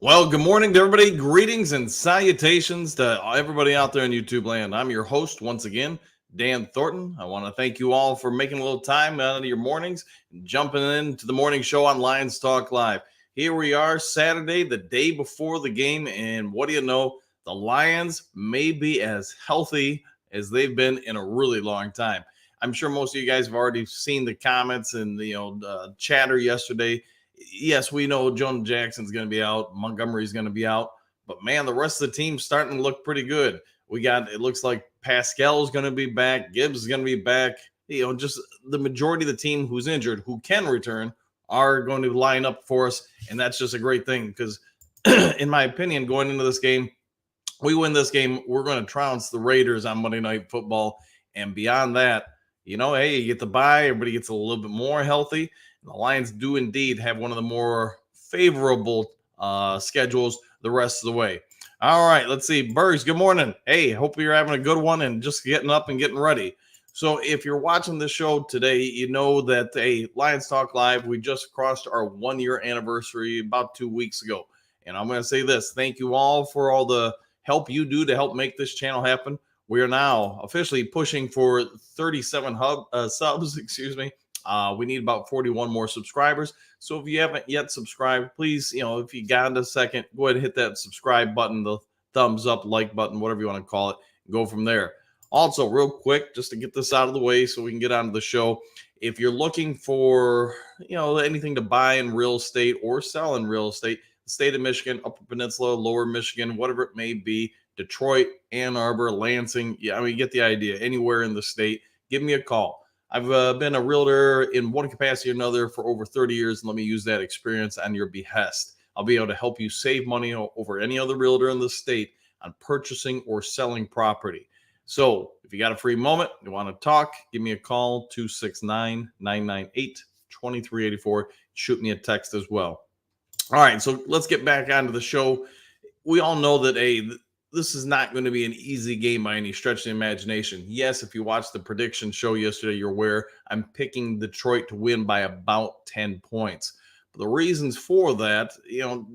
Well, good morning to everybody. Greetings and salutations to everybody out there in YouTube land. I'm your host once again, Dan Thornton. I want to thank you all for making a little time out of your mornings and jumping into the morning show on Lions Talk Live. Here we are, Saturday, the day before the game, and what do you know? The Lions may be as healthy as they've been in a really long time. I'm sure most of you guys have already seen the comments and the chatter yesterday. Yes, we know Jonah Jackson's going to be out, Montgomery's going to be out, but man, the rest of the team's starting to look pretty good. It looks like Pascal's going to be back, Gibbs is going to be back. Just the majority of the team who's injured, who can return, are going to line up for us, and that's just a great thing because, in my opinion, going into this game, we win this game, we're going to trounce the Raiders on Monday Night Football, and beyond that, hey, you get the bye, everybody gets a little bit more healthy. The Lions do indeed have one of the more favorable schedules the rest of the way. All right, let's see. Burgs, good morning. Hey, hope you're having a good one and just getting up and getting ready. So if you're watching this show today, you know that Lions Talk Live, we just crossed our 1-year anniversary about 2 weeks ago. And I'm going to say this. Thank you all for all the help you do to help make this channel happen. We are now officially pushing for 37 subs, we need about 41 more subscribers. So if you haven't yet subscribed, please, if you got a second, go ahead and hit that subscribe button, the thumbs up, like button, whatever you want to call it, and go from there. Also, real quick, just to get this out of the way so we can get on to the show, if you're looking for, anything to buy in real estate or sell in real estate, the state of Michigan, Upper Peninsula, Lower Michigan, whatever it may be, Detroit, Ann Arbor, Lansing, you get the idea. Anywhere in the state, give me a call. I've been a realtor in one capacity or another for over 30 years, and let me use that experience on your behest. I'll be able to help you save money over any other realtor in the state on purchasing or selling property. So if you got a free moment, you want to talk, give me a call, 269-998-2384. Shoot me a text as well. All right, so let's get back onto the show. We all know that this is not going to be an easy game by any stretch of the imagination. Yes, if you watched the prediction show yesterday, you're aware I'm picking Detroit to win by about 10 points. But the reasons for that,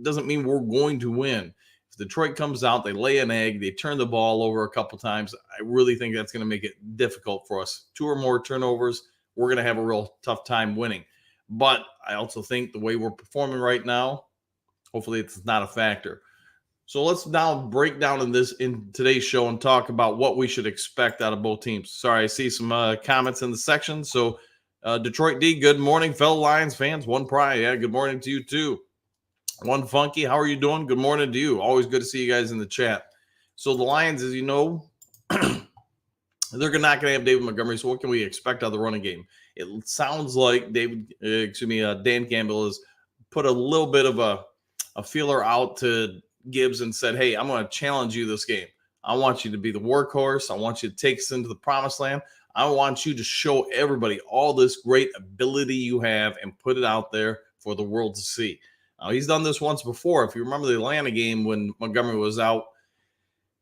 doesn't mean we're going to win. If Detroit comes out, they lay an egg, they turn the ball over a couple times, I really think that's going to make it difficult for us. 2 or more turnovers, we're going to have a real tough time winning. But I also think the way we're performing right now, hopefully it's not a factor. So let's now break down in today's show and talk about what we should expect out of both teams. Sorry, I see some comments in the section. So Detroit D, good morning, fellow Lions fans. One Pry, yeah, good morning to you too. One Funky, how are you doing? Good morning to you. Always good to see you guys in the chat. So the Lions, as you know, they're not going to have David Montgomery. So what can we expect out of the running game? It sounds like Dan Campbell has put a little bit of a feeler out to Gibbs and said, hey, I'm going to challenge you this game. I want you to be the workhorse. I want you to take us into the promised land. I want you to show everybody all this great ability you have and put it out there for the world to see. Now, he's done this once before. If you remember the Atlanta game when Montgomery was out,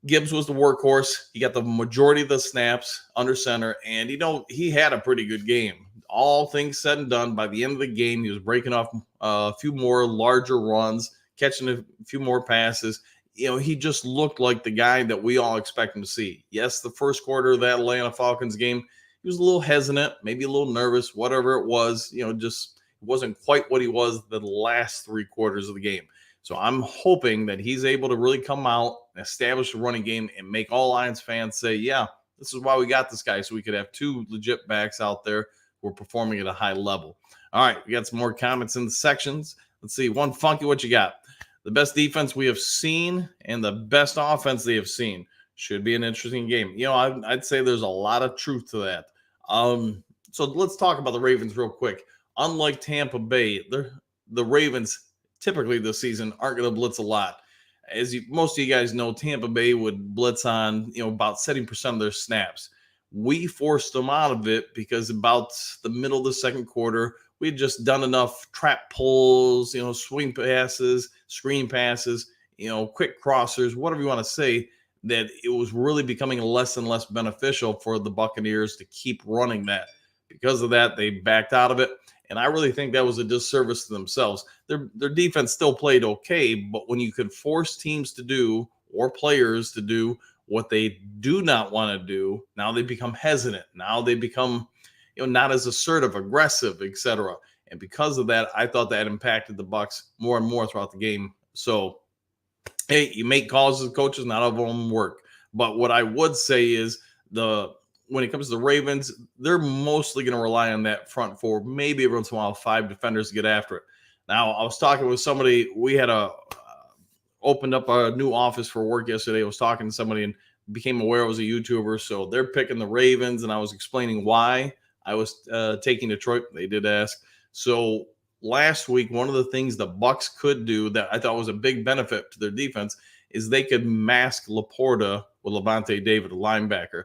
Gibbs was the workhorse. He got the majority of the snaps under center, and he had a pretty good game. All things said and done, by the end of the game, he was breaking off a few more larger runs, catching a few more passes. He just looked like the guy that we all expect him to see. Yes, the first quarter of that Atlanta Falcons game, he was a little hesitant, maybe a little nervous, whatever it was. Just it wasn't quite what he was the last 3 quarters of the game. So I'm hoping that he's able to really come out and establish a running game and make all Lions fans say, yeah, this is why we got this guy, so we could have 2 legit backs out there who are performing at a high level. All right, we got some more comments in the sections. Let's see. One Funky, what you got? The best defense we have seen and the best offense they have seen. Should be an interesting game. I'd say there's a lot of truth to that. So let's talk about the Ravens real quick. Unlike Tampa Bay, the Ravens typically this season aren't going to blitz a lot. As most of you guys know, Tampa Bay would blitz on about 70% of their snaps. We forced them out of it because about the middle of the second quarter, we had just done enough trap pulls, swing passes, screen passes, quick crossers, whatever you want to say, that it was really becoming less and less beneficial for the Buccaneers to keep running that. Because of that, they backed out of it. And I really think that was a disservice to themselves. Their defense still played okay, but when you could force teams to do or players to do what they do not want to do, now they become hesitant. Now they become, not as assertive, aggressive, etc. And because of that, I thought that impacted the Bucks more and more throughout the game. So, hey, you make calls as coaches, not all of them work. But what I would say is when it comes to the Ravens, they're mostly going to rely on that front four, maybe every once in a while 5 defenders to get after it. Now, I was talking with somebody. We had opened up a new office for work yesterday. I was talking to somebody and became aware I was a YouTuber. So they're picking the Ravens, and I was explaining why I was taking Detroit. They did ask. So last week, one of the things the Bucks could do that I thought was a big benefit to their defense is they could mask Laporta with Levante David, a linebacker.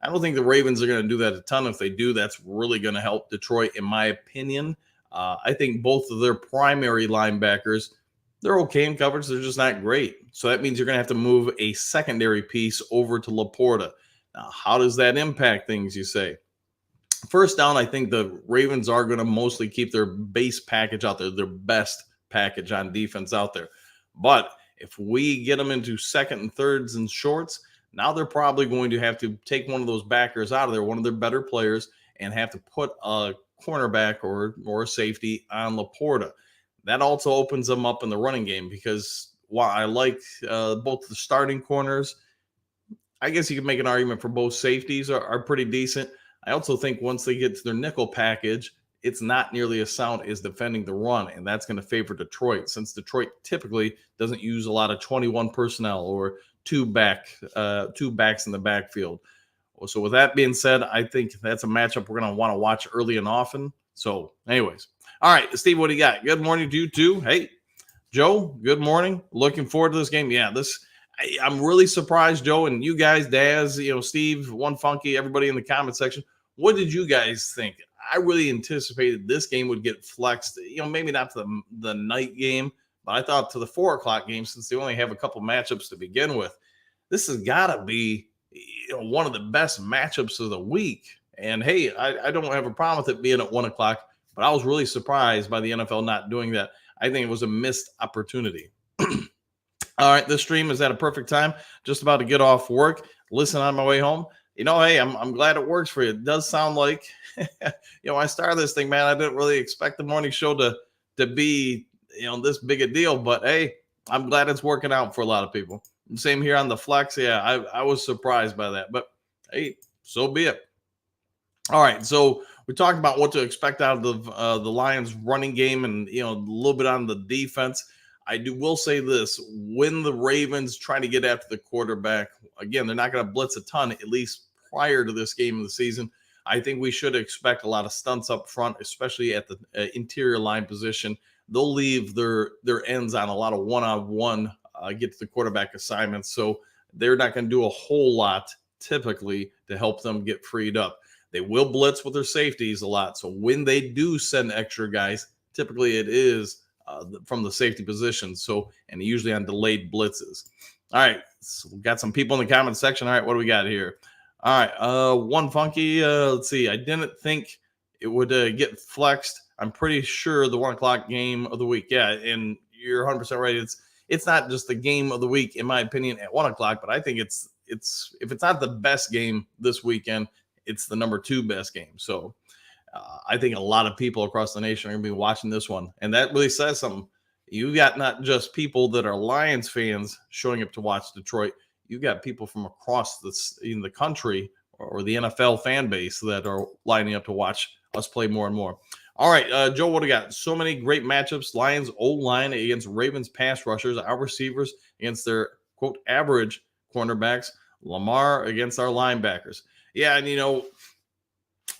I don't think the Ravens are going to do that a ton. If they do, that's really going to help Detroit, in my opinion. I think both of their primary linebackers, they're okay in coverage. They're just not great. So that means you're going to have to move a secondary piece over to Laporta. Now, how does that impact things, you say? First down, I think the Ravens are going to mostly keep their base package out there, their best package on defense out there. But if we get them into second and thirds and shorts, now they're probably going to have to take one of those backers out of there, one of their better players, and have to put a cornerback or a safety on Laporta. That also opens them up in the running game because while I like both the starting corners, I guess you can make an argument for both safeties are pretty decent. I also think once they get to their nickel package, it's not nearly as sound as defending the run, and that's going to favor Detroit since Detroit typically doesn't use a lot of 21 personnel or two backs in the backfield. So with that being said, I think that's a matchup we're going to want to watch early and often. So anyways, all right, Steve, what do you got? Good morning to you too. Hey, Joe, good morning. Looking forward to this game. Yeah, I'm really surprised, Joe, and you guys, Daz, Steve, One Funky, everybody in the comment section. What did you guys think? I really anticipated this game would get flexed, maybe not to the night game, but I thought to the 4:00 game, since they only have a couple matchups to begin with, this has got to be one of the best matchups of the week. And hey, I don't have a problem with it being at 1:00, but I was really surprised by the NFL not doing that. I think it was a missed opportunity. All right, this stream is at a perfect time. Just about to get off work. Listen on my way home. Hey, I'm glad it works for you. It does sound like, I started this thing, man. I didn't really expect the morning show to be, this big a deal. But hey, I'm glad it's working out for a lot of people. Same here on the flex. Yeah, I was surprised by that. But hey, so be it. All right, so we talked about what to expect out of the Lions running game and, a little bit on the defense. Will say this: when the Ravens try to get after the quarterback, again, they're not going to blitz a ton, at least prior to this game of the season. I think we should expect a lot of stunts up front, especially at the interior line position. They'll leave their ends on a lot of one-on-one get to the quarterback assignments. So they're not going to do a whole lot typically to help them get freed up. They will blitz with their safeties a lot. So when they do send extra guys, typically it is from the safety position. So, and usually on delayed blitzes. All right. So we got some people in the comment section. All right. What do we got here? All right. One Funky. Let's see. I didn't think it would get flexed. I'm pretty sure the 1:00 game of the week. Yeah. And you're 100% right. It's not just the game of the week, in my opinion, at 1:00, but I think it's if it's not the best game this weekend, it's the number 2 best game. So I think a lot of people across the nation are going to be watching this one. And that really says something. You got not just people that are Lions fans showing up to watch Detroit. You got people from across the country or the NFL fan base that are lining up to watch us play more and more. All right, Joe, what do we got? So many great matchups. Lions O-line against Ravens pass rushers. Our receivers against their, quote, average cornerbacks. Lamar against our linebackers. Yeah, and,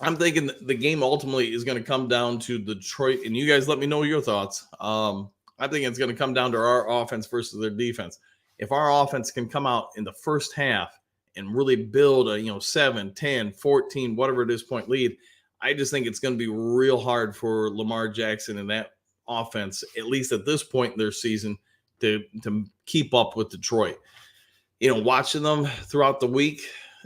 I'm thinking the game ultimately is going to come down to Detroit, and you guys let me know your thoughts. I think it's going to come down to our offense versus their defense. If our offense can come out in the first half and really build a 7, 10, 14, whatever it is point lead, I just think it's going to be real hard for Lamar Jackson and that offense, at least at this point in their season, to keep up with Detroit. Watching them throughout the week,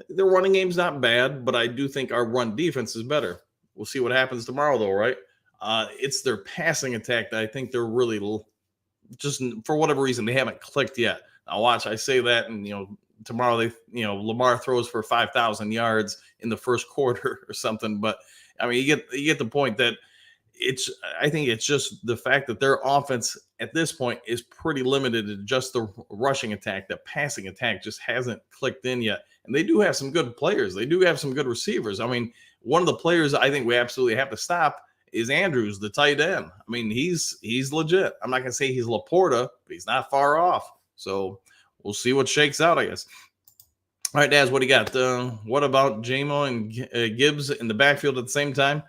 their running game's not bad, but I do think our run defense is better. We'll see what happens tomorrow, though, right? It's their passing attack that I think they're really just for whatever reason they haven't clicked yet. Now watch, I say that, and tomorrow Lamar throws for 5,000 yards in the first quarter or something. But I mean, you get the point that I think it's just the fact that their offense at this point is pretty limited to just the rushing attack. The passing attack just hasn't clicked in yet. And they do have some good players. They do have some good receivers. I mean, one of the players I think we absolutely have to stop is Andrews, the tight end. I mean, he's legit. I'm not gonna say he's Laporta, but he's not far off. So we'll see what shakes out, I guess. All right, Daz, what do you got? What about JMO and Gibbs in the backfield at the same time?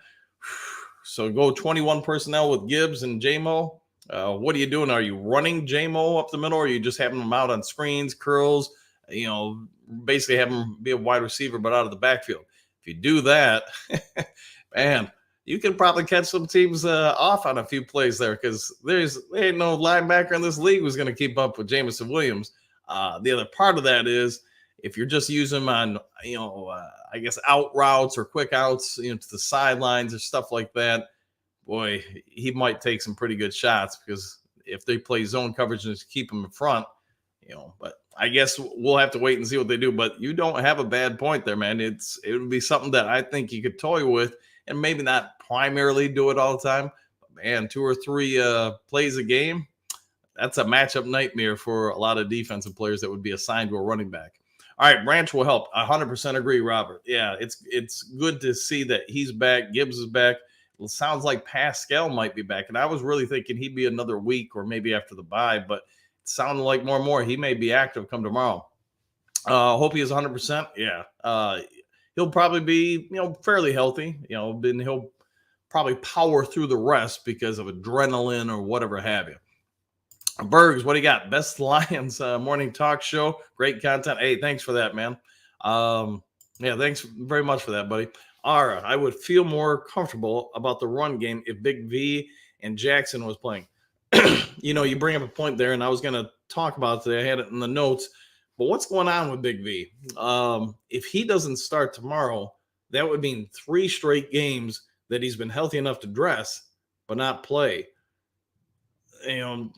So go 21 personnel with Gibbs and JMO. What are you doing? Are you running JMO up the middle, or are you just having them out on screens, curls? Basically have him be a wide receiver, but out of the backfield. If you do that, man, you can probably catch some teams off on a few plays there, because there ain't no linebacker in this league who's going to keep up with Jameson Williams. The other part of that is if you're just using him on, I guess out routes or quick outs, to the sidelines or stuff like that, boy, he might take some pretty good shots, because if they play zone coverage and just keep him in front, but I guess we'll have to wait and see what they do. But you don't have a bad point there, man. It would be something that I think you could toy with, and maybe not primarily do it all the time. But man, 2 or 3 plays a game, that's a matchup nightmare for a lot of defensive players that would be assigned to a running back. All right, Branch will help. 100% agree, Robert. Yeah, it's good to see that he's back. Gibbs is back. It sounds like Pascal might be back, and I was really thinking he'd be another week or maybe after the bye, but it sounded like more and more he may be active come tomorrow. Hope he is 100%. Yeah, he'll probably be fairly healthy. Then he'll probably power through the rest because of adrenaline or whatever have you. Bergs, what do you got? Best Lions morning talk show. Great content. Hey, thanks for that, man. Yeah, thanks very much for that, buddy. Ara, I would feel more comfortable about the run game if Big V and Jackson was playing. You bring up a point there, and I was going to talk about it. I had it in the notes. But what's going on with Big V? If he doesn't start tomorrow, that would mean 3 straight games that he's been healthy enough to dress but not play.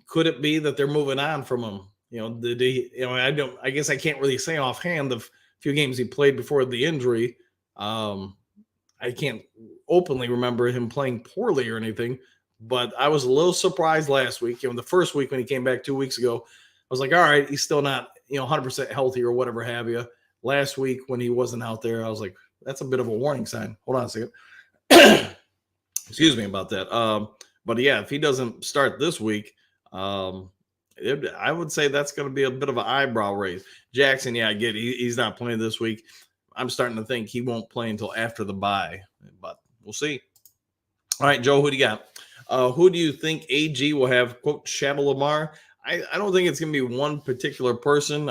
Could it be that they're moving on from him? Did he? I guess I can't really say offhand the few games he played before the injury. I can't openly remember him playing poorly or anything, but I was a little surprised last week. The first week when he came back 2 weeks ago, I was like, all right, he's still not 100% healthy or whatever have you. Last week when he wasn't out there, I was like, that's a bit of a warning sign. Hold on a second. Excuse me about that. But yeah, if he doesn't start this week, I would say that's going to be a bit of an eyebrow raise. Jackson, yeah, I get it. He's not playing this week. I'm starting to think he won't play until after the bye, but we'll see. All right, Joe, who do you got? Who do you think AG will have, quote, Shabba Lamar? I don't think it's going to be one particular person.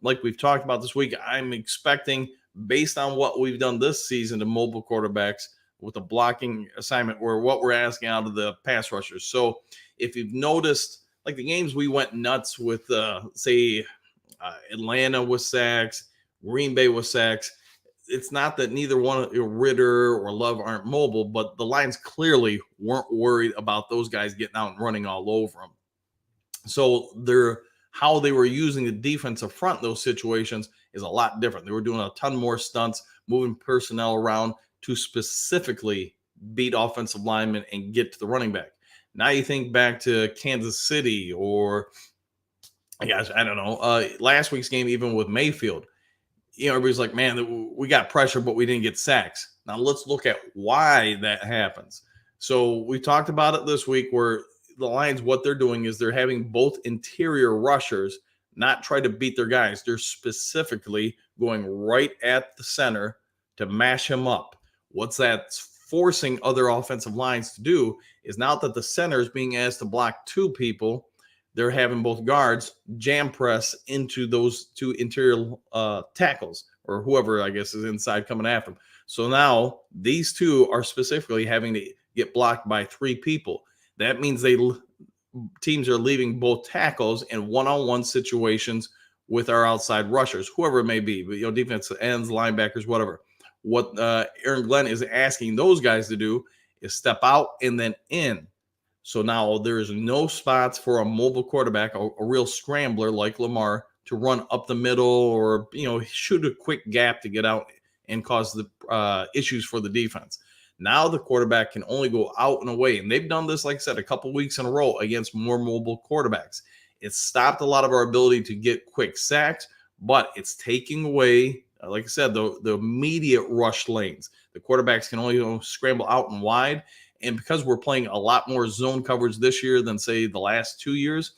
Like we've talked about this week, I'm expecting, based on what we've done this season to mobile quarterbacks with a blocking assignment, or what we're asking out of the pass rushers. So if you've noticed, like the games we went nuts with, say, Atlanta with sacks, Green Bay with sacks, it's not that neither one, Ritter or Love aren't mobile, but the Lions clearly weren't worried about those guys getting out and running all over them. So how they were using the defensive front in those situations is a lot different. They were doing a ton more stunts, moving personnel around to specifically beat offensive linemen and get to the running back. Now you think back to Kansas City, or I don't know, last week's game, even with Mayfield. Everybody's like, man, we got pressure, but we didn't get sacks. Now let's look at why that happens. So we talked about it this week, where the Lions, what they're doing is they're having both interior rushers not try to beat their guys. They're specifically going right at the center to mash him up. What's that forcing other offensive lines to do is, now that the center is being asked to block 2 people, they're having both guards jam press into those 2 interior tackles, or whoever, I guess, is inside coming after them. So now these 2 are specifically having to get blocked by 3 people. That means teams are leaving both tackles in one-on-one situations with our outside rushers, whoever it may be, but defensive ends, linebackers, whatever. What Aaron Glenn is asking those guys to do is step out and then in. So now there's no spots for a mobile quarterback, a real scrambler like Lamar, to run up the middle or shoot a quick gap to get out and cause the issues for the defense. Now the quarterback can only go out and away, and they've done this, like I said, a couple weeks in a row against more mobile quarterbacks. It's stopped a lot of our ability to get quick sacks, but it's taking away, like I said, the immediate rush lanes. The quarterbacks can only scramble out and wide. And because we're playing a lot more zone coverage this year than, say, the last 2 years,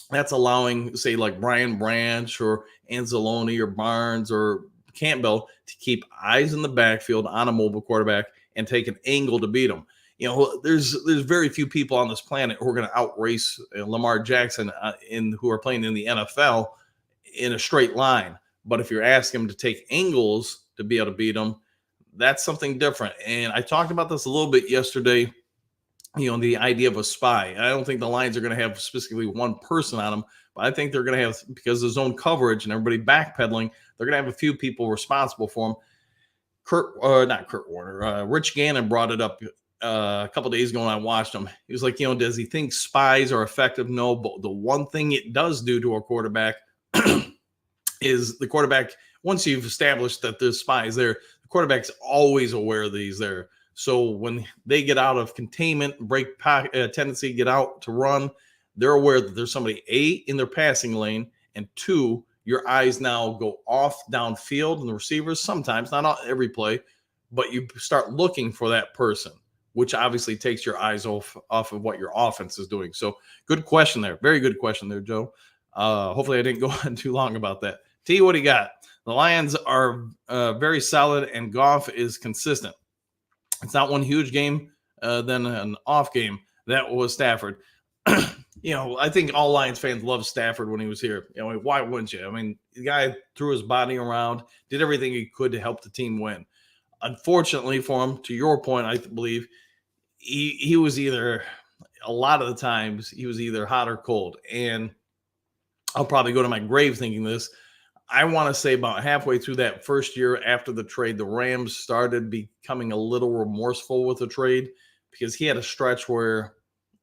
that's allowing, say, like Brian Branch or Anzalone or Barnes or Campbell to keep eyes in the backfield on a mobile quarterback and take an angle to beat them. There's very few people on this planet who are going to outrace Lamar Jackson who are playing in the NFL in a straight line. But if you're asking him to take angles to be able to beat them, that's something different. And I talked about this a little bit yesterday, the idea of a spy. I don't think the Lions are going to have specifically one person on them, but I think they're going to have, because of zone coverage and everybody backpedaling, they're going to have a few people responsible for them. Rich Gannon brought it up a couple of days ago when I watched him. He was like, does he think spies are effective? No, but the one thing it does do to a quarterback is the quarterback, once you've established that there's spies there, the quarterback's always aware that he's there. So when they get out of containment, break tendency, get out to run, they're aware that there's somebody, A, in their passing lane, and 2, your eyes now go off downfield and the receivers, sometimes, not every play, but you start looking for that person, which obviously takes your eyes off of what your offense is doing. So good question there. Very good question there, Joe. Hopefully I didn't go on too long about that. T, what do you got? The Lions are very solid and Goff is consistent. It's not one huge game, then an off game. That was Stafford. I think all Lions fans love Stafford when he was here. Why wouldn't you? I mean, the guy threw his body around, did everything he could to help the team win. Unfortunately for him, to your point, I believe he was either, a lot of the times, he was either hot or cold. And I'll probably go to my grave thinking this. I want to say about halfway through that first year after the trade, the Rams started becoming a little remorseful with the trade, because he had a stretch where,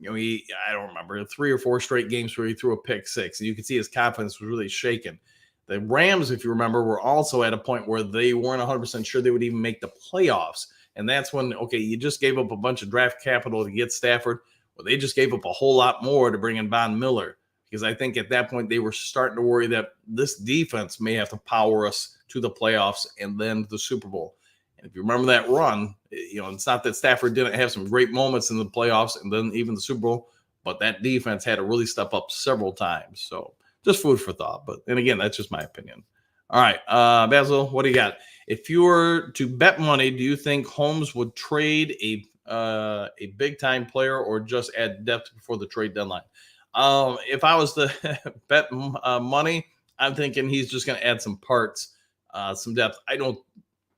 I don't remember, 3 or 4 straight games where he threw a pick six, and you could see his confidence was really shaken. The Rams, if you remember, were also at a point where they weren't 100% sure they would even make the playoffs. And that's when, you just gave up a bunch of draft capital to get Stafford. Well, they just gave up a whole lot more to bring in Von Miller, because I think at that point they were starting to worry that this defense may have to power us to the playoffs and then the Super Bowl. And if you remember that run, it's not that Stafford didn't have some great moments in the playoffs and then even the Super Bowl, but that defense had to really step up several times. So just food for thought. And again, that's just my opinion. All right, Basil, what do you got? If you were to bet money, do you think Holmes would trade a big-time player or just add depth before the trade deadline? If I was to bet money, I'm thinking he's just going to add some parts, some depth.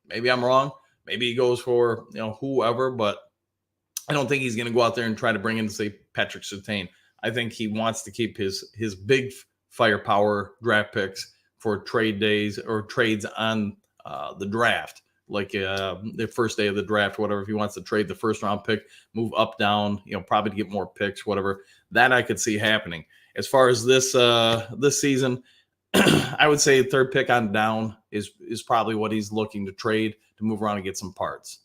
Maybe I'm wrong. Maybe he goes for, whoever, but I don't think he's going to go out there and try to bring in, say, Patrick Surtain. I think he wants to keep his big firepower draft picks for trade days or trades on the draft, like the first day of the draft, whatever. If he wants to trade the first round pick, move up, down, probably to get more picks, whatever. That I could see happening. As far as this season, I would say third pick on down is probably what he's looking to trade to move around and get some parts.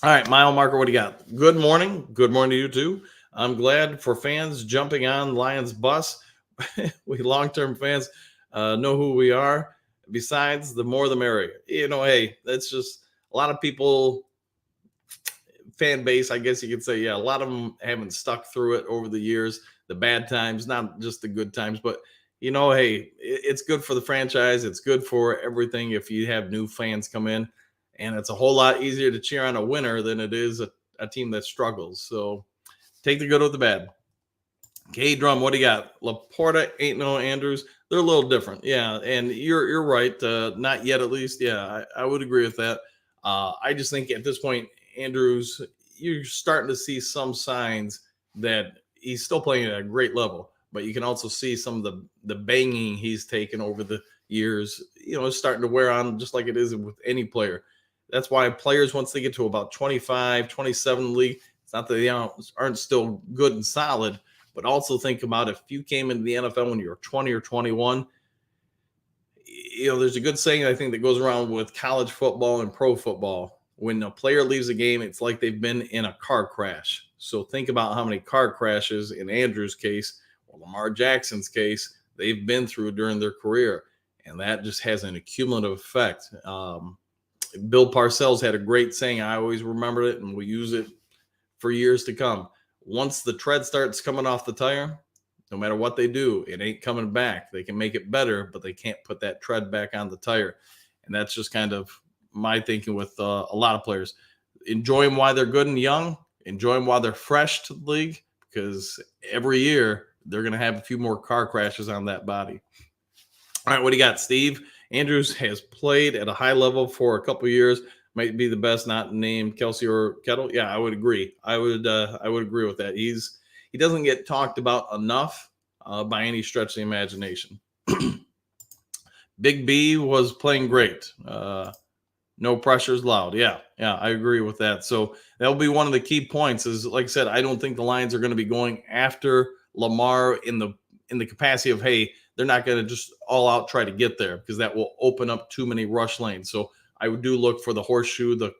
All right, Mile Marker, what do you got? Good morning. Good morning to you too. I'm glad for fans jumping on Lions bus. We long-term fans know who we are. Besides, the more the merrier. Hey, that's just a lot of people, fan base, I guess you could say. Yeah, a lot of them haven't stuck through it over the years. The bad times, not just the good times, but hey, it's good for the franchise. It's good for everything if you have new fans come in, and it's a whole lot easier to cheer on a winner than it is a team that struggles. So take the good with the bad. K Drum, what do you got? Laporta, ain't no Andrews. They're a little different. Yeah, and you're right. Not yet, at least. Yeah, I would agree with that. I just think at this point, Andrews, you're starting to see some signs that he's still playing at a great level, but you can also see some of the banging he's taken over the years, it's starting to wear on, just like it is with any player. That's why players, once they get to about 25, 27 in the league, it's not that they aren't still good and solid, but also think about if you came into the NFL when you were 20 or 21. There's a good saying I think that goes around with college football and pro football. When a player leaves a game, it's like they've been in a car crash. So think about how many car crashes in Andrew's case or Lamar Jackson's case they've been through during their career. And that just has an accumulative effect. Bill Parcells had a great saying. I always remember it, and we use it for years to come. Once the tread starts coming off the tire, no matter what they do, it ain't coming back. They can make it better, but they can't put that tread back on the tire. And that's just kind of my thinking with a lot of players. Enjoy them while they're good and young. Enjoy them while they're fresh to the league, because every year they're going to have a few more car crashes on that body. All right, what do you got, Steve? Andrews has played at a high level for a couple years. Might be the best not named Kelsey or Kettle. Yeah, I would agree. I would agree with that. He doesn't get talked about enough by any stretch of the imagination. Big B was playing great. No pressures allowed. Yeah, I agree with that. So that'll be one of the key points. Is like I said, I don't think the Lions are going to be going after Lamar in the capacity of, hey, they're not going to just all out try to get there, because that will open up too many rush lanes. So I would do look for the horseshoe, the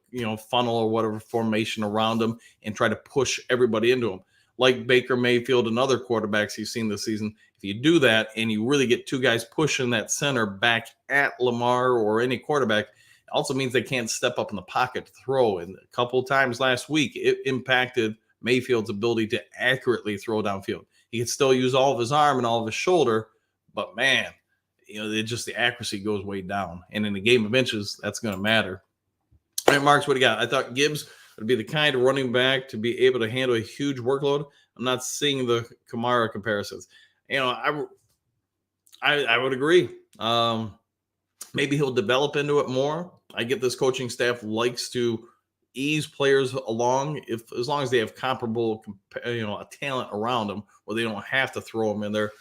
funnel or whatever formation around them, and try to push everybody into them. Like Baker Mayfield and other quarterbacks you've seen this season, if you do that and you really get two guys pushing that center back at Lamar or any quarterback, it also means they can't step up in the pocket to throw. And a couple of times last week, it impacted Mayfield's ability to accurately throw downfield. He could still use all of his arm and all of his shoulder, but man, the accuracy goes way down. And in a game of inches, that's going to matter. All right, Marks, what do you got? I thought Gibbs would be the kind of running back to be able to handle a huge workload. I'm not seeing the Kamara comparisons. I would agree. Maybe he'll develop into it more. I get this coaching staff likes to ease players along as long as they have comparable, a talent around them where they don't have to throw them in there.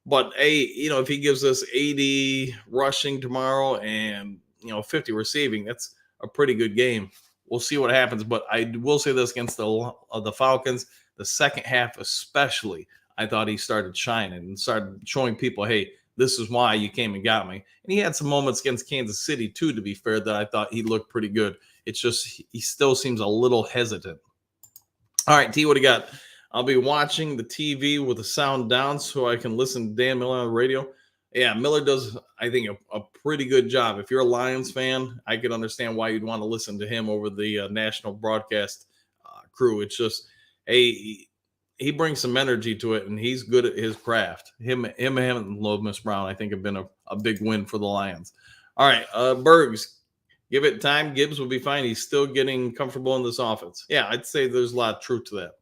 But if he gives us 80 rushing tomorrow and 50 receiving, that's a pretty good game. We'll see what happens. But I will say this against the Falcons, the second half especially, I thought he started shining and started showing people, hey, this is why you came and got me. And he had some moments against Kansas City too, to be fair, that I thought he looked pretty good. It's just he still seems a little hesitant. All right, T, what do you got? I'll be watching the TV with the sound down so I can listen to Dan Miller on the radio. Yeah, Miller does, I think, a pretty good job. If you're a Lions fan, I could understand why you'd want to listen to him over the national broadcast crew. It's just, hey, he brings some energy to it, and he's good at his craft. Him and Lomas Brown, I think, have been a big win for the Lions. All right, Bergs, give it time. Gibbs will be fine. He's still getting comfortable in this offense. Yeah, I'd say there's a lot of truth to that.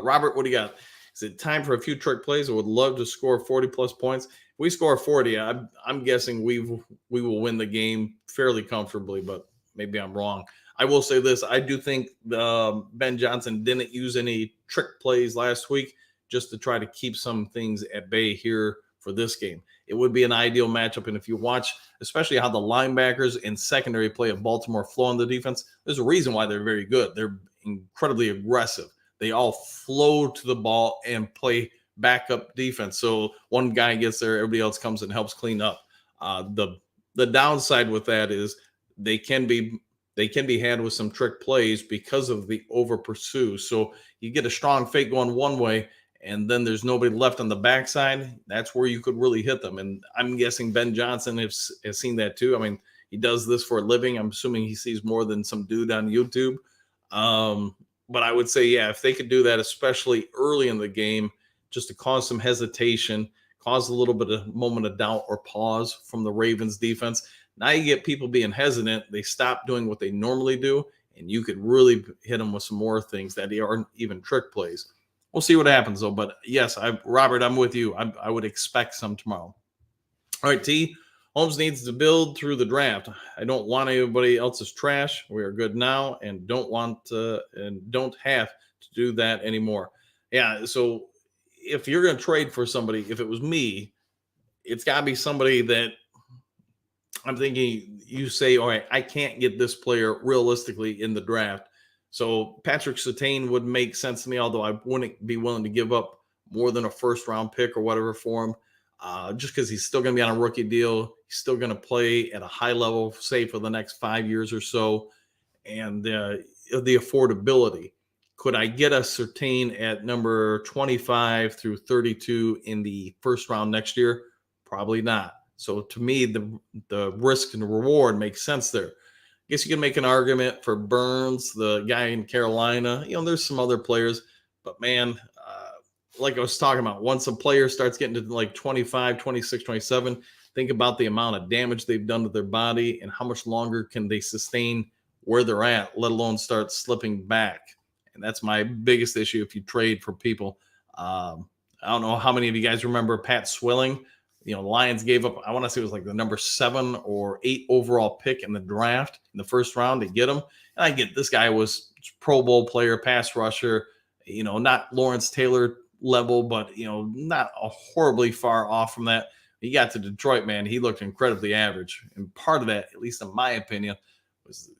Robert, what do you got? Is it time for a few trick plays? I would love to score 40-plus points. If we score 40, I'm guessing we will win the game fairly comfortably, but maybe I'm wrong. I will say this. I do think Ben Johnson didn't use any trick plays last week just to try to keep some things at bay here for this game. It would be an ideal matchup. And if you watch, especially how the linebackers and secondary play of Baltimore flow on the defense, there's a reason why they're very good. They're incredibly aggressive. They all flow to the ball and play backup defense. So one guy gets there, everybody else comes and helps clean up. The downside with that is they can be had with some trick plays because of the over pursue. So you get a strong fake going one way, and then there's nobody left on the backside. That's where you could really hit them. And I'm guessing Ben Johnson has seen that too. I mean, he does this for a living. I'm assuming he sees more than some dude on YouTube. But I would say, yeah, if they could do that, especially early in the game, just to cause some hesitation, cause a little bit of moment of doubt or pause from the Ravens defense. Now you get people being hesitant. They stop doing what they normally do, and you could really hit them with some more things that aren't even trick plays. We'll see what happens, though. But, yes, Robert, I'm with you. I would expect some tomorrow. All right, T. Holmes needs to build through the draft. I don't want anybody else's trash. We are good now and don't have to do that anymore. Yeah, so if you're going to trade for somebody, if it was me, it's got to be somebody that I'm thinking you say, all right, I can't get this player realistically in the draft. So Patrick Surtain would make sense to me, although I wouldn't be willing to give up more than a first round pick or whatever for him, just because he's still going to be on a rookie deal. He's still going to play at a high level, say for the next 5 years or so, and the affordability. Could I get a Surtain at number 25 through 32 in the first round next year? Probably not. So to me, the risk and reward makes sense there. I guess you can make an argument for Burns, the guy in Carolina. There's some other players, but man, like I was talking about, once a player starts getting to like 25, 26, 27, think about the amount of damage they've done to their body and how much longer can they sustain where they're at, let alone start slipping back. And that's my biggest issue if you trade for people. I don't know how many of you guys remember Pat Swilling. The Lions gave up, I want to say it was like the number 7 or 8 overall pick in the draft in the first round to get him. And I get this guy was Pro Bowl player, pass rusher, not Lawrence Taylor level, but, not a horribly far off from that. He got to Detroit, man. He looked incredibly average. And part of that, at least in my opinion, was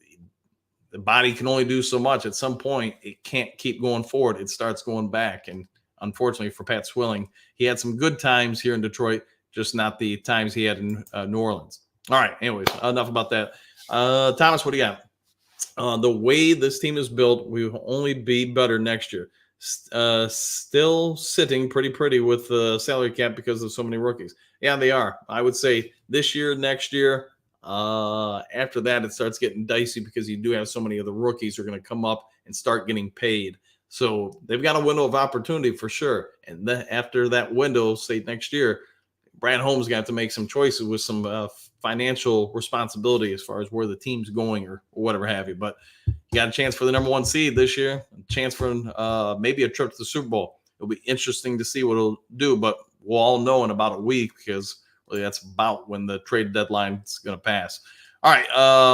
the body can only do so much. At some point, it can't keep going forward. It starts going back. And unfortunately for Pat Swilling, he had some good times here in Detroit, just not the times he had in New Orleans. All right. Anyways, enough about that. Thomas, what do you got? The way this team is built, we will only be better next year. Still sitting pretty with the salary cap because of so many rookies. Yeah, they are. I would say this year, next year. After that, it starts getting dicey because you do have so many of the rookies who are going to come up and start getting paid. So they've got a window of opportunity for sure. And then after that window, say next year, Brad Holmes got to make some choices with some financial responsibility as far as where the team's going or whatever have you. But you got a chance for the number 1 seed this year, a chance for maybe a trip to the Super Bowl. It'll be interesting to see what it'll do, but we'll all know in about a week because really that's about when the trade deadline is going to pass. All right,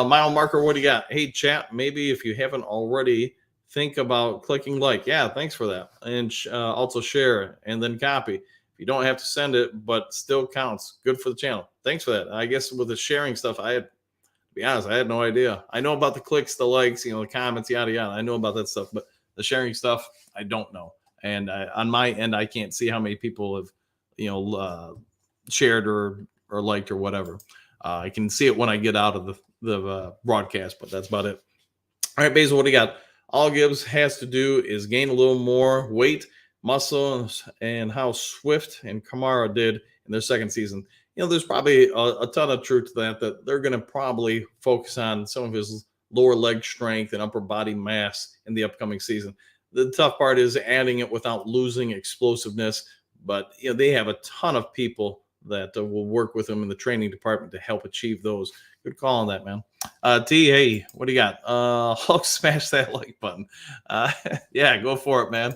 mile marker, what do you got? Hey, chat, maybe if you haven't already, think about clicking like. Yeah, thanks for that. And also share and then copy. You don't have to send it, but still counts. Good for the channel. Thanks for that. I guess with the sharing stuff, to be honest, I had no idea. I know about the clicks, the likes, the comments, yada, yada. I know about that stuff, but the sharing stuff, I don't know. And on my end, I can't see how many people have, shared or liked or whatever. I can see it when I get out of the broadcast, but that's about it. All right, Basil, what do you got? All Gibbs has to do is gain a little more weight, muscle, and how Swift and Kamara did in their second season. There's probably a ton of truth to that they're going to probably focus on some of his lower leg strength and upper body mass in the upcoming season. The tough part is adding it without losing explosiveness, but they have a ton of people that will work with him in the training department to help achieve those. Good call on that, man. T, hey, what do you got? Hulk, smash that like button. Yeah, go for it, man.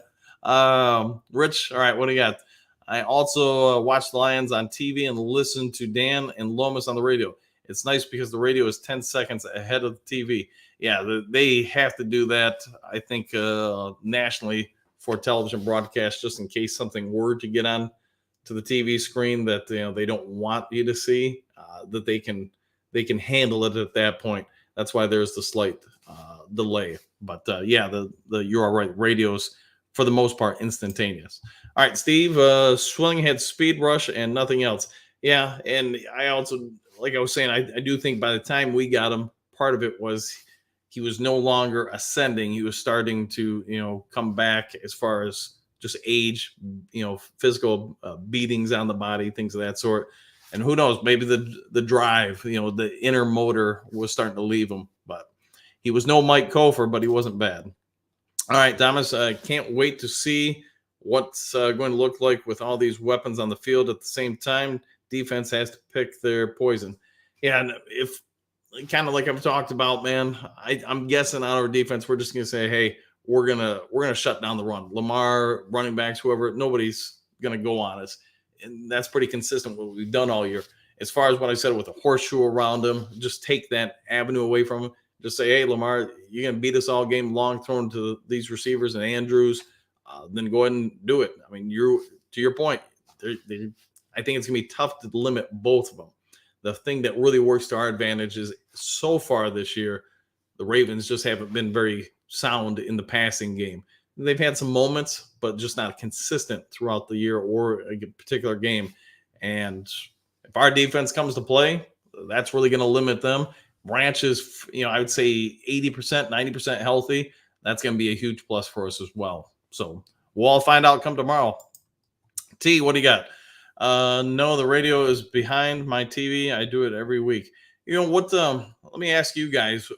Rich, all right, what do you got? I also watch the Lions on TV and listen to Dan and Lomas on the radio. It's nice because the radio is 10 seconds ahead of the TV. Yeah, they have to do that, I think, nationally for television broadcast, just in case something were to get on to the TV screen that they don't want you to see, that they can handle it at that point. That's why there's the slight delay. But yeah, you're all right. Radio's for the most part instantaneous. All right, Steve, Swilling had speed rush and nothing else. Yeah, and I also, like I was saying, I do think by the time we got him, part of it was he was no longer ascending. He was starting to, come back as far as just age, physical beatings on the body, things of that sort. And who knows, maybe the drive, the inner motor was starting to leave him. But he was no Mike Kofer, but he wasn't bad. All right, Thomas, I can't wait to see what's going to look like with all these weapons on the field at the same time. Defense has to pick their poison. Yeah, and if kind of like I've talked about, man, I'm guessing on our defense, we're just going to say, hey, we're gonna shut down the run. Lamar, running backs, whoever, nobody's gonna go on us, and that's pretty consistent with what we've done all year. As far as what I said with a horseshoe around him, just take that avenue away from him. Just say, hey, Lamar, you're gonna beat us all game long, throwing to these receivers and Andrews. Then go ahead and do it. I mean, to your point, I think it's gonna be tough to limit both of them. the thing that really works to our advantage is so far this year, the Ravens just haven't been very sound in the passing game. They've had some moments, but just not consistent throughout the year or a particular game. And if our defense comes to play, that's really going to limit them. Branch is, I would say 80%, 90% healthy. That's going to be a huge plus for us as well. So we'll all find out come tomorrow. T, what do you got? No, the radio is behind my TV. I do it every week. What? Let me ask you guys.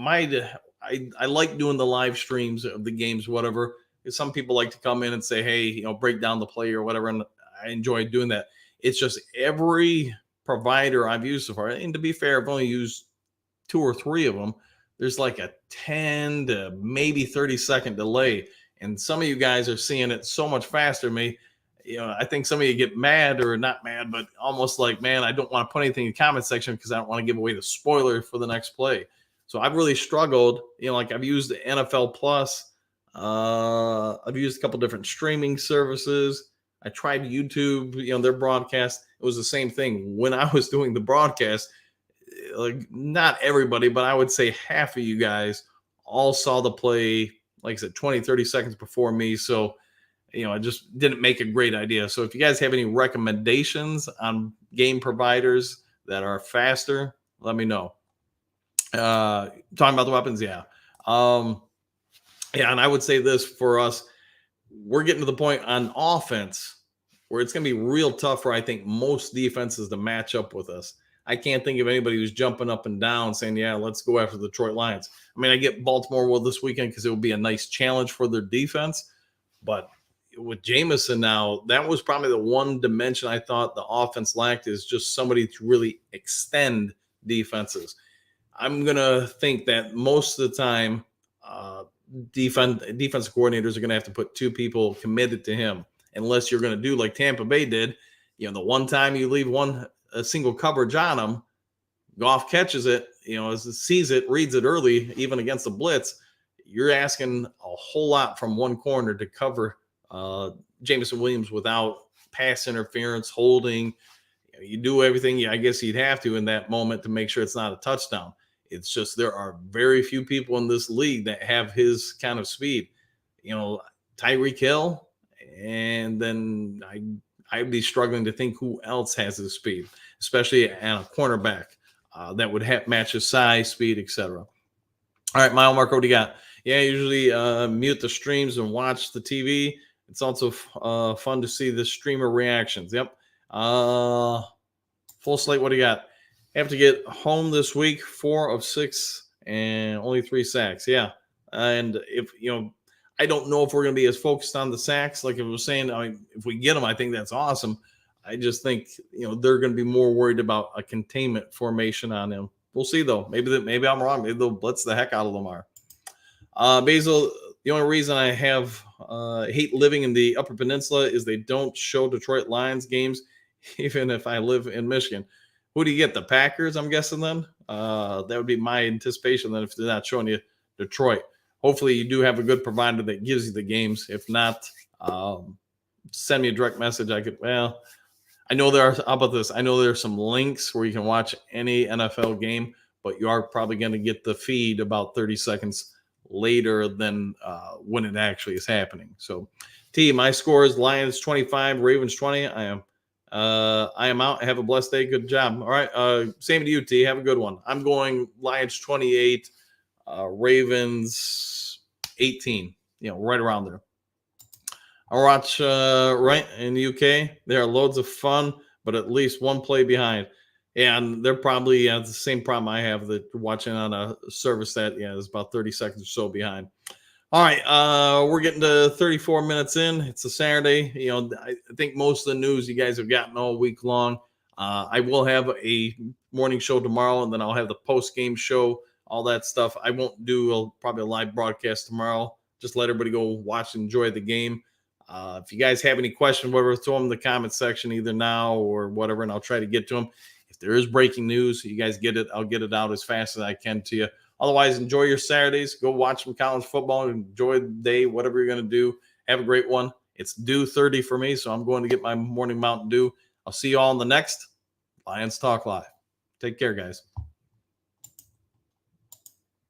I like doing the live streams of the games, whatever. Some people like to come in and say, hey, break down the play or whatever, and I enjoy doing that. It's just every provider I've used so far, and to be fair, I've only used 2 or 3 of them. There's like a 10 to maybe 30-second delay, and some of you guys are seeing it so much faster than me. I think some of you get mad, or not mad, but almost like, man, I don't want to put anything in the comment section because I don't want to give away the spoiler for the next play. So I've really struggled. Like I've used the NFL Plus. I've used a couple different streaming services. I tried YouTube, their broadcast. It was the same thing. When I was doing the broadcast, like not everybody, but I would say half of you guys all saw the play, like I said, 20, 30 seconds before me. So, I just didn't make a great idea. So if you guys have any recommendations on game providers that are faster, let me know. Talking about the weapons, yeah. And I would say this for us, we're getting to the point on offense where it's going to be real tough for, I think, most defenses to match up with us. I can't think of anybody who's jumping up and down saying, yeah, let's go after the Detroit Lions. I mean, I get Baltimore well this weekend because it will be a nice challenge for their defense. But with Jameson now, that was probably the one dimension I thought the offense lacked, is just somebody to really extend defenses. I'm going to think that most of the time, defensive coordinators are going to have to put 2 people committed to him, unless you're going to do like Tampa Bay did. The one time you leave a single coverage on him, Goff catches it, sees it, reads it early, even against the blitz. You're asking a whole lot from one corner to cover Jameson Williams without pass interference, holding. You do everything I guess you'd have to in that moment to make sure it's not a touchdown. It's just there are very few people in this league that have his kind of speed. Tyreek Hill, and then I'd be struggling to think who else has his speed, especially at a cornerback that would match his size, speed, etc. All right, Mile Marco, what do you got? Yeah, usually mute the streams and watch the TV. It's also fun to see the streamer reactions. Yep. Full slate, what do you got? Have to get home this week, 4 of 6 and only 3 sacks. Yeah. And if, I don't know if we're going to be as focused on the sacks. Like I was saying, if we get them, I think that's awesome. I just think, they're going to be more worried about a containment formation on him. We'll see though. Maybe I'm wrong. Maybe they'll blitz the heck out of Lamar. Basil, the only reason I have hate living in the Upper Peninsula is they don't show Detroit Lions games, even if I live in Michigan. Who do you get? The Packers, I'm guessing then? That would be my anticipation then if they're not showing you Detroit. Hopefully you do have a good provider that gives you the games. If not, send me a direct message. I know how about this? I know there are some links where you can watch any NFL game, but you are probably going to get the feed about 30 seconds later than when it actually is happening. So, T, my score is Lions 25, Ravens 20. I am out. Have a blessed day. Good job. All right. Same to you, T. Have a good one. I'm going Lions 28, Ravens 18. Right around there. I watch right in the UK. There are loads of fun, but at least one play behind. And they're probably the same problem I have, that watching on a service that is about 30 seconds or so behind. All right, we're getting to 34 minutes in. It's a Saturday. I think most of the news you guys have gotten all week long. I will have a morning show tomorrow, and then I'll have the post-game show, all that stuff. I won't do probably a live broadcast tomorrow. Just let everybody go watch and enjoy the game. If you guys have any questions, whatever, throw them in the comment section either now or whatever, and I'll try to get to them. If there is breaking news, you guys get it. I'll get it out as fast as I can to you. Otherwise, enjoy your Saturdays. Go watch some college football. Enjoy the day, whatever you're going to do. Have a great one. It's due 30 for me, so I'm going to get my morning Mountain Dew. I'll see you all in the next Lions Talk Live. Take care, guys.